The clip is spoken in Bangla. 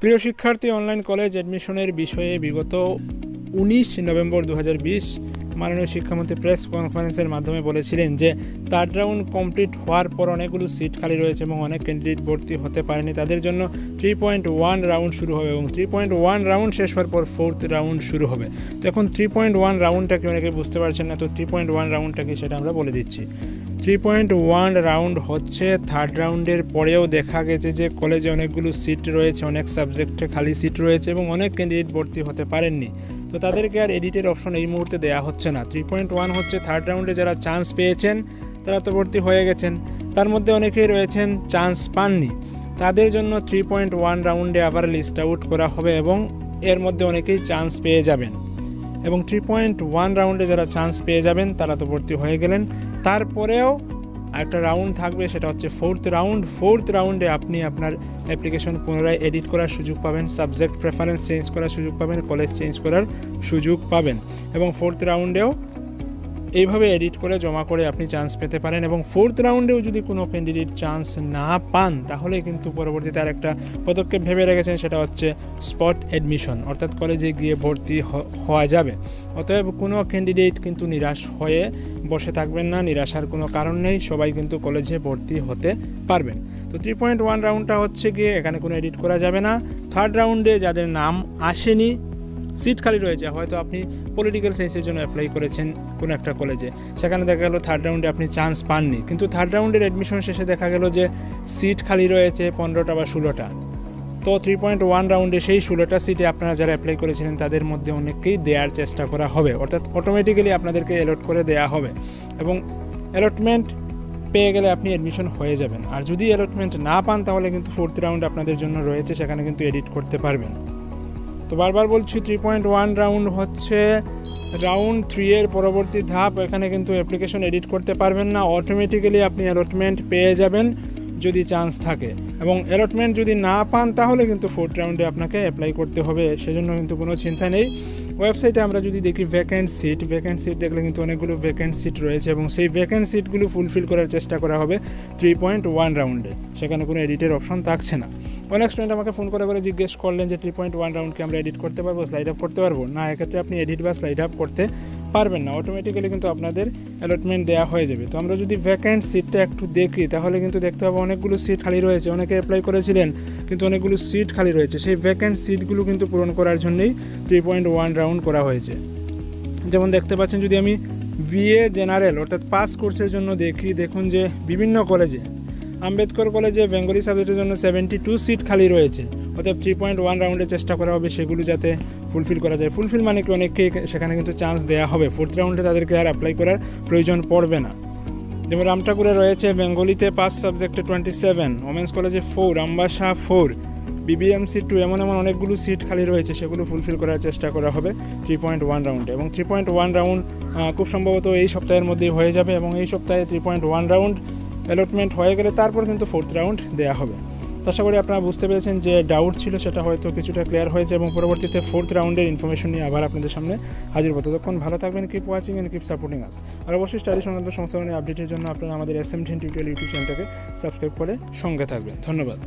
প্রিয় শিক্ষার্থী, অনলাইন কলেজ অ্যাডমিশনের বিষয়ে বিগত 19 নভেম্বর 2020 মাননীয় শিক্ষামন্ত্রী প্রেস কনফারেন্সের মাধ্যমে বলেছিলেন যে থার্ড রাউন্ড কমপ্লিট হওয়ার পর অনেকগুলো সিট খালি রয়েছে এবং অনেক ক্যান্ডিডেট ভর্তি হতে পারেনি। তাদের জন্য 3.1 রাউন্ড শুরু হবে এবং 3.1 রাউন্ড শেষ হওয়ার পর 4th রাউন্ড শুরু হবে। তো এখন 3.1 রাউন্ডটা কি অনেকে বুঝতে পারছেন না, তো 3.1 রাউন্ডটা কি সেটা আমরা বলে দিচ্ছি। 3.1 রাউন্ড হচ্ছে থার্ড রাউন্ডের পরেও দেখা গেছে যে কলেজে অনেকগুলো সিট রয়েছে, অনেক সাবজেক্টে খালি সিট রয়েছে এবং অনেক ক্যান্ডিডেট ভর্তি হতে পারেননি। তো তাদেরকে আর এডিটের অপশন এই মুহূর্তে দেওয়া হচ্ছে না। 3.1 হচ্ছে থার্ড রাউন্ডে যারা চান্স পেয়েছেন তারা তো ভর্তি হয়ে গেছেন, তার মধ্যে অনেকেই রয়েছেন চান্স পাননি, তাদের জন্য 3.1 রাউন্ডে আবার লিস্ট আউট করা হবে এবং এর মধ্যে অনেকেই চান্স পেয়ে যাবেন। এবং 3.1 রাউন্ডে যারা চান্স পেয়ে যাবেন তারা তো ভর্তি হয়ে গেলেন, তারপরেও একটা রাউন্ড থাকবে, সেটা হচ্ছে 4th রাউন্ড। 4th রাউন্ডে আপনি আপনার অ্যাপ্লিকেশন পুনরায় এডিট করার সুযোগ পাবেন, সাবজেক্ট প্রেফারেন্স চেঞ্জ করার সুযোগ পাবেন, কলেজ চেঞ্জ করার সুযোগ পাবেন এবং 4th রাউন্ডেও এইভাবে এডিট করে জমা করে আপনি চান্স পেতে পারেন। এবং 4th রাউন্ডেও যদি কোনো ক্যান্ডিডেট চান্স না পান তাহলে কিন্তু পরবর্তীতে আর একটা পদক্ষেপ ভেবে রেখেছেন, সেটা হচ্ছে স্পট অ্যাডমিশন, অর্থাৎ কলেজে গিয়ে ভর্তি হওয়া যাবে। অতএব কোনো ক্যান্ডিডেট কিন্তু নিরাশ হয়ে বসে থাকবেন না, নিরাশার কোনো কারণ নেই, সবাই কিন্তু কলেজে ভর্তি হতে পারবেন। তো 3.1 রাউন্ডটা হচ্ছে গিয়ে এখানে কোনো এডিট করা যাবে না। থার্ড রাউন্ডে যাদের নাম আসেনি, সিট খালি রয়েছে, হয়তো আপনি পলিটিক্যাল সায়েন্সের জন্য অ্যাপ্লাই করেছেন কোনো একটা কলেজে, সেখানে দেখা গেল থার্ড রাউন্ডে আপনি চান্স পাননি, কিন্তু থার্ড রাউন্ডের অ্যাডমিশন শেষে দেখা গেল যে সিট খালি রয়েছে 15টা বা 16টা। তো 3.1 রাউন্ডে সেই 16টা সিটে আপনারা যারা অ্যাপ্লাই করেছিলেন তাদের মধ্যে অনেককেই দেওয়ার চেষ্টা করা হবে, অর্থাৎ অটোমেটিক্যালি আপনাদেরকে অ্যালট করে দেওয়া হবে এবং অ্যালটমেন্ট পেয়ে গেলে আপনি অ্যাডমিশন হয়ে যাবেন। আর যদি অ্যালটমেন্ট না পান তাহলে কিন্তু 4th রাউন্ড আপনাদের জন্য রয়েছে, সেখানে কিন্তু এডিট করতে পারবেন। তো বারবার বলছি 3.1 রাউন্ড হচ্ছে রাউন্ড 3 এর পরবর্তী ধাপ। এখানে কিন্তু অ্যাপ্লিকেশন এডিট করতে পারবেন না, অটোমেটিক্যালি আপনি অ্যালটমেন্ট পেয়ে যাবেন যদি চান্স থাকে, এবং অ্যালটমেন্ট যদি না পান তাহলে কিন্তু 4th রাউন্ডে আপনাকে অ্যাপ্লাই করতে হবে, সেজন্য কিন্তু কোনো চিন্তা নেই। ওয়েবসাইটে আমরা যদি দেখি ভ্যাকেন্ট সিট দেখলে কিন্তু অনেকগুলো ভ্যাকেন্ট সিট রয়েছে এবং সেই ভ্যাকেন্ট সিটগুলো ফুলফিল করার চেষ্টা করা হবে 3.1 রাউন্ডে, সেখানে কোনো এডিটের অপশন থাকছে না। অনেক স্টুডেন্ট আমাকে ফোন করে জিজ্ঞেস করলেন যে 3.1 রাউন্ডকে আমরা এডিট করতে পারবো, স্লাইড আপ করতে পারবো না। এক্ষেত্রে আপনি এডিট বা স্লাইড আপ করতে পারবেন না, অটোমেটিক্যালি কিন্তু আপনাদের অ্যালটমেন্ট দেওয়া হয়ে যাবে। তো আমরা যদি ভ্যাকেন্ট সিটটা একটু দেখি তাহলে কিন্তু দেখতে হবে অনেকগুলো সিট খালি রয়েছে, অনেকে অ্যাপ্লাই করেছিলেন কিন্তু অনেকগুলো সিট খালি রয়েছে। সেই ভ্যাকেন্ট সিটগুলো কিন্তু পূরণ করার জন্যই 3.1 রাউন্ড করা হয়েছে। যেমন দেখতে পাচ্ছেন, যদি আমি বিএ জেনারেল অর্থাৎ পাস কোর্সের জন্য দেখুন যে বিভিন্ন কলেজে, আম্বেদকর কলেজে বেঙ্গলি সাবজেক্টের জন্য 72 সিট খালি রয়েছে, অর্থাৎ 3.1 রাউন্ডে চেষ্টা করা হবে সেগুলো যাতে ফুলফিল করা যায়। ফুলফিল মানে কি, অনেককে সেখানে কিন্তু চান্স দেওয়া হবে, 4th রাউন্ডে তাদেরকে আর অ্যাপ্লাই করার প্রয়োজন পড়বে না। যেমন রামঠাকুরে রয়েছে বেঙ্গলিতে 5 সাবজেক্টে 27, ওমেন্স কলেজে 4, আমবাসা 4, BBMC 2, এমন অনেকগুলো সিট খালি রয়েছে, সেগুলো ফুলফিল করার চেষ্টা করা হবে 3.1 রাউন্ডে। এবং 3.1 রাউন্ড খুব সম্ভবত এই সপ্তাহের মধ্যেই হয়ে যাবে এবং এই সপ্তাহে 3.1 রাউন্ড অ্যালটমেন্ট হয়ে গেলে তারপর কিন্তু 4th রাউন্ড দেওয়া হবে। তো আশা করি আপনারা বুঝতে পেরেছেন, যে ডাউট ছিল সেটা হয়তো কিছুটা ক্লিয়ার হয়েছে এবং পরবর্তীতে 4th রাউন্ডের ইনফরমেশন নিয়ে আবার আপনাদের সামনে হাজির হবো। ততক্ষণ ভালো থাকবেন, keep watching and keep supporting us. আর অবশ্যই স্টাডি সংক্রান্ত সমস্ত আপডেটের জন্য আপনারা আমাদের SMDN টিউটোরিয়াল ইউটিউব চ্যানেলটাকে সাবস্ক্রাইব করে সঙ্গে থাকবেন। ধন্যবাদ।